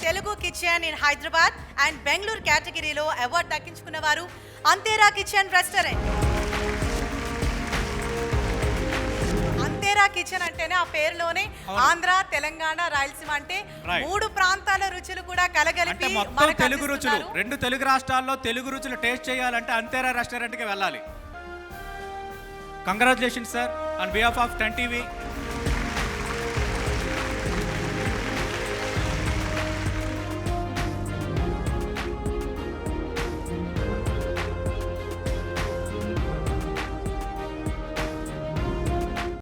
Telugu kitchen in Hyderabad and Bengaluru కేటగిరీలో award దక్కించుకున్న వారు అంతేరా కిచెన్ రెస్టారెంట్. అంతేరా కిచెన్ అంటేనే ఆ పేరులోనే ఆంధ్ర, తెలంగాణ, రాయలసీమ అంటే మూడు ప్రాంతాల రుచులు కూడా కలగలిపి తెలుగు రుచులు, రెండు తెలుగు రాష్ట్రాల్లో తెలుగు రుచులు టేస్ట్ చేయాలంటే అంతేరా రెస్టారెంట్ కి వెళ్ళాలి. Congratulations sir on behalf of 10 TV.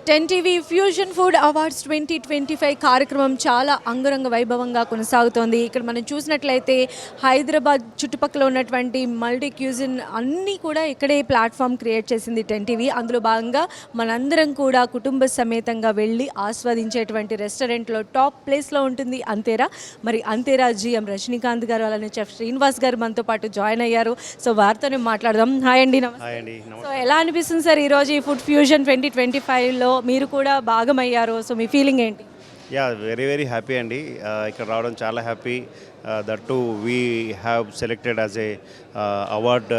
Ten TV fusion food awards 2025 కార్యక్రమం చాలా అంగరంగ వైభవంగా కొనసాగుతోంది. ఇక్కడ మనం చూసినట్లయితే హైదరాబాద్ చుట్టుపక్కల ఉన్నటువంటి మల్టీ క్యూజిన్ అన్నీ కూడా ఇక్కడే ప్లాట్ఫామ్ క్రియేట్ చేసింది టెన్ టీవీ. అందులో భాగంగా మనందరం కూడా కుటుంబ సమేతంగా వెళ్ళి ఆస్వాదించేటువంటి రెస్టారెంట్లో టాప్ ప్లేస్లో ఉంటుంది అంతేరా. మరి అంతేరా GM రజనీకాంత్ గారు అలానే చెఫ్ శ్రీనివాస్ గారు మనతో పాటు జాయిన్ అయ్యారు. సో వారితోనే మాట్లాడదాం. హాయ్ అండి, నమస్తే. సో ఎలా అనిపిస్తుంది సార్ ఈరోజు ఈ ఫుడ్ ఫ్యూజన్ 2025లో మీరు కూడా భాగమయ్యారు? సో మీ ఫీలింగ్ ఏంటి? యా, వెరీ హ్యాపీ అండి. ఇక్కడ రావడం చాలా happy. That to we have selected as a award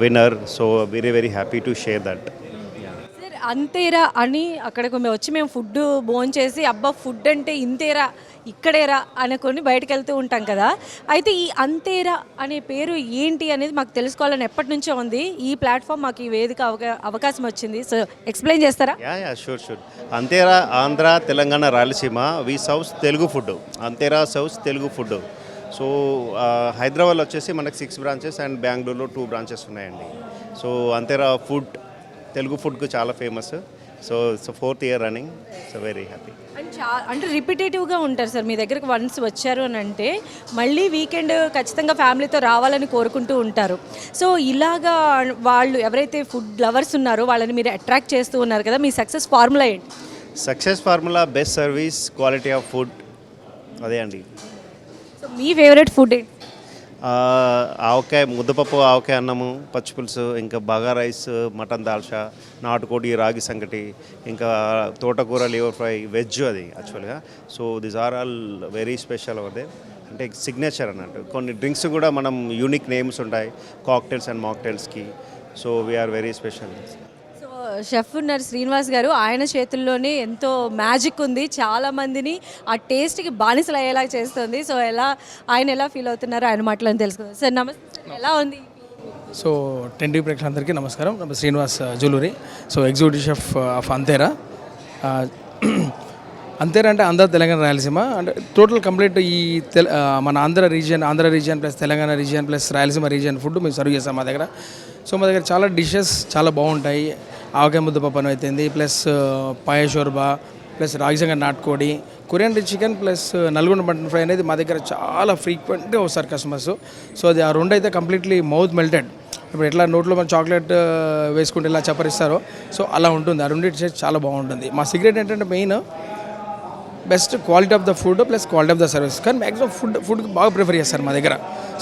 winner. So very happy to share that. Sir అంతేరా అని అక్కడికి వచ్చి మేము ఫుడ్ భోంచేసి అబ్బా ఫుడ్ అంటే ఇంతేరా ఇక్కడేరా అనుకొని బయటకు వెళ్తూ ఉంటాం కదా. అయితే ఈ అంతేరా అనే పేరు ఏంటి అనేది మాకు తెలుసుకోవాలని ఎప్పటి నుంచో ఉంది. ఈ ప్లాట్ఫామ్ మాకు ఈ వేదిక అవకాశం వచ్చింది. సో ఎక్స్ప్లెయిన్ చేస్తారా? Yeah sure. అంతేరా ఆంధ్ర, తెలంగాణ, రాయలసీమ వి సర్వ్స్ తెలుగు ఫుడ్. అంతేరా సర్వ్స్ తెలుగు ఫుడ్. సో హైదరాబాద్లో వచ్చేసి మనకి 6 బ్రాంచెస్ అండ్ బెంగళూరులో 2 బ్రాంచెస్ ఉన్నాయండి. సో అంతేరా ఫుడ్ తెలుగు ఫుడ్కు చాలా famous. So 4th year running. So very happy. అంటే రిపిటేటివ్గా ఉంటారు సార్ మీ దగ్గరకు వన్స్ వచ్చారు అని అంటే మళ్ళీ వీకెండ్ ఖచ్చితంగా ఫ్యామిలీతో రావాలని కోరుకుంటూ ఉంటారు. సో ఇలాగా వాళ్ళు ఎవరైతే ఫుడ్ లవర్స్ ఉన్నారో వాళ్ళని మీరు అట్రాక్ట్ చేస్తూ ఉన్నారు కదా, మీ సక్సెస్ ఫార్ములా ఏంటి? Success formula best service, quality of food, అదే అండి. సో మీ ఫేవరెట్ ఫుడ్ ఏంటి? ఆవకాయ ముద్దపప్పు, ఆవకాయ అన్నము, పచ్చిపులుసు, ఇంకా బగా రైస్, మటన్ దాల్చా, నాటుకోడి, రాగి సంగటి, ఇంకా తోటకూర, లివర్ ఫ్రై, వెజ్ అది యాక్చువల్గా. So these are all very special our. అంటే సిగ్నేచర్ అన్నట్టు. కొన్ని డ్రింక్స్ కూడా మనం యూనిక్ నేమ్స్ ఉంటాయి కాక్టైల్స్ అండ్ మాక్టైల్స్కి. So we are very special. Chef ఉన్నారు శ్రీనివాస్ గారు, ఆయన చేతుల్లోనే ఎంతో మ్యాజిక్ ఉంది. చాలామందిని ఆ టేస్ట్కి బానిసలు అయ్యేలా చేస్తుంది. సో ఆయన ఎలా ఫీల్ అవుతున్నారో ఆయన మాటలను తెలుసుకుందాం. సార్ నమస్తే, ఎలా ఉంది? సో 10 TV ప్రేక్షకులందరికీ నమస్కారం. నా Srinivas Juluri. So executive chef of అంతేరా. అంతేరా అంటే ఆంధ్ర, తెలంగాణ, రాయలసీమ అంటే టోటల్ కంప్లీట్ ఈ మన Andhra region plus Telangana region plus Rayalaseema region food మేము సర్వ్ చేస్తాం మా దగ్గర. సో మా దగ్గర చాలా డిషెస్ చాలా బాగుంటాయి. ఆవకాయ ముద్దపప్పు అయితేంది, ప్లస్ పాయ షోర్బా, ప్లస్ రాగిసంగ నాటుకోడి, Korean chicken plus Nalgonda mutton fry అనేది మా దగ్గర చాలా ఫ్రీక్వెంట్గా వస్తారు కస్టమర్స్. సో అది ఆ రెండు అయితే కంప్లీట్లీ మౌత్ మెల్టెడ్. ఇప్పుడు ఎట్లా నోట్లో మన చాక్లెట్ వేసుకుంటే ఎలా చప్పరిస్తారో సో అలా ఉంటుంది. ఆ రెండు డిషెస్ చాలా బాగుంటుంది. మా సీక్రెట్ ఏంటంటే main best quality of the food plus quality of the service. కానీ మ్యాక్సిమం ఫుడ్కి బాగా ప్రిఫర్ చేస్తారు మా దగ్గర.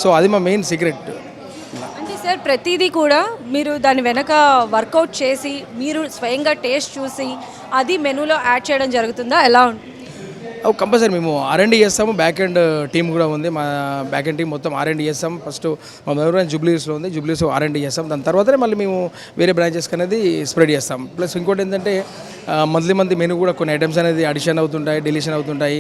సో అది మా మెయిన్ సీక్రెట్. అంటే సార్ ప్రతిదీ కూడా మీరు దాని వెనక వర్కౌట్ చేసి మీరు స్వయంగా టేస్ట్ చూసి అది మెనూలో యాడ్ చేయడం జరుగుతుందా? ఎలా ఉంటుంది? కంపల్సరీ మేము R&D చేస్తాము. బ్యాక్ ఎండ్ టీమ్ కూడా ఉంది. మా బ్యాక్ ఎండ్ టీం మొత్తం R&D చేస్తాం. ఫస్ట్ మా మెమరీ జూబ్లీస్లో ఉంది. జూబ్లీస్ R&D చేస్తాం. దాని తర్వాతనే మళ్ళీ మేము వేరే బ్రాంచెస్కి అనేది స్ప్రెడ్ చేస్తాం. ప్లస్ ఇంకోటి ఏంటంటే మంత్లీ మెనూ కూడా కొన్ని ఐటమ్స్ అనేది అడిషన్ అవుతుంటాయి, డిలీషన్ అవుతుంటాయి.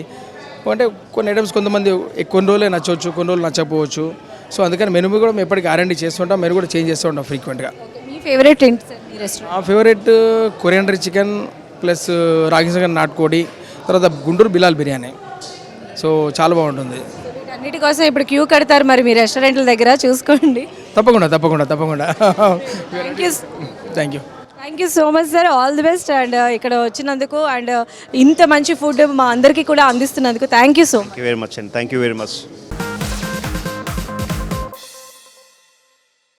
అంటే కొన్ని ఐటమ్స్ కొంతమంది కొన్ని రోజులే నచ్చవచ్చు, కొన్ని రోజులు నచ్చకపోవచ్చు. సో అందుకని మెనూ కూడా మేము ఎప్పటికీ R&D చేస్తుంటాం. మెనూ కూడా చేంజ్ చేస్తూ ఉంటాం ఫ్రీక్వెంట్గా. మీ ఫేవరెట్ ఏంటి సార్ మీ రెస్టారెంట్? మా ఫేవరెట్ కొరియండర్ చికెన్ ప్లస్ రాగి సంగటి నాటుకోడి, తర్వాత గుంటూరు బిలాల్ బిర్యానీ. సో చాలా బాగుంటుంది. అన్నిటి కోసం ఇప్పుడు క్యూ కడతారు మరి మీ రెస్టారెంట్ల దగ్గర, చూసుకోండి. తప్పకుండా. Thank you so much sir, all the best. And ఇక్కడ వచ్చినందుకు అండ్ ఇంత మంచి ఫుడ్ మా అందరికీ కూడా అందిస్తున్నందుకు thank you so much. Thank you very much.